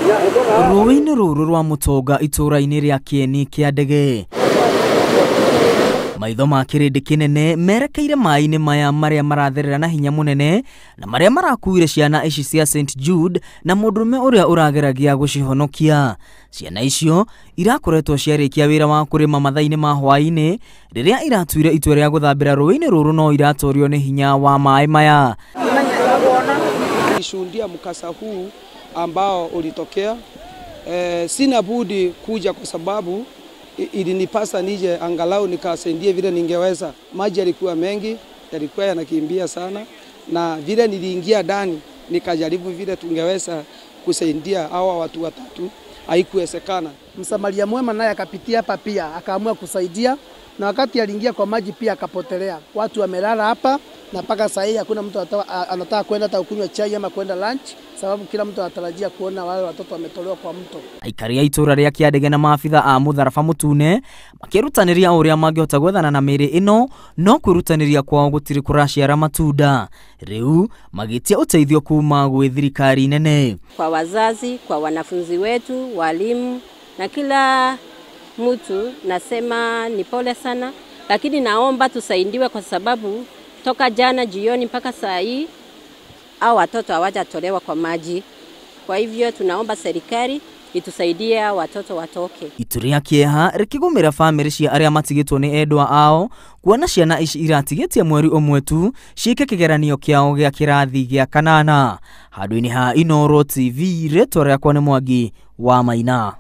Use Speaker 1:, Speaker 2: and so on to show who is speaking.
Speaker 1: Ruui-inĩ rũrũ rwa mũtonga itũũra-inĩ rĩa Kieni kĩa ndege. Maitho ma kĩrĩndĩ kĩnene merekeire maai-inĩ maya marĩa maratherera na hinya mũnene na marĩa marakuire ciana ici cia St Jude na Mundurume ũrĩa ũrageragia gũcihonokia. Ciana icio irakoretwo ciarĩkia wĩra wa kũrĩma mathaa-inĩ ma hwaĩ-inĩ rĩrĩa iratuire itua rĩa gũthambĩra rũĩ-inĩ rũrũ no iratorio nĩ hinya wa maai maya.
Speaker 2: Nishuhudia mkasa huu ambao ulitokea. Sina budi kuja kwa sababu ilinipasa nije angalau nikasaidie vile ningeweza. Maji yalikuwa mengi, yalikuwa yanakimbia sana, na vile niliingia ndani nikajaribu vile tungeweza kusaidia hawa watu watatu, haikuwezekana. Msamaria mwema naye akapitia hapa pia akaamua kusaidia, na wakati aliingia kwa maji pia akapotelea. Watu wamelala hapa na mpaka sasa hivi hakuna mtu anataka kwenda hata kunywa chai ama kwenda lunch, sababu kila mtu anatarajia kuona wale watoto wametolewa kwa mto. Aikari a itũũra rĩa Kĩandege na maabitha a mũtharaba mũtune makĩrutanĩria ũrĩa mangĩhota gwethana na mĩĩrĩ ĩno, no kwĩrutanĩria kwao gũtirĩ kũraciara matunda. Rĩu magĩtia ũteithio kuma gwĩ thirikari nene.
Speaker 3: Kwa wazazi, kwa wanafunzi wetu, walimu na kila mtu nasema ni pole sana, lakini naomba tusaidiwe kwa sababu toka jana jioni mpaka saa hii au watoto hawajatolewa kwa maji. Kwa hivyo tunaomba serikali itusaidie watoto watoke. Itu rĩa kĩeha rĩkĩgũmĩra famĩlĩ cia arĩa matigĩtwo nĩ endwa ao, kuona ciana ici iratigĩtie mweri ũmwe tu ciĩke kĩgeranio kĩao gĩa kirathi gĩa kanana. Handũ-inĩ ha Inooro TV, rĩtwa rĩakwa nĩ Mwangi wa Maina.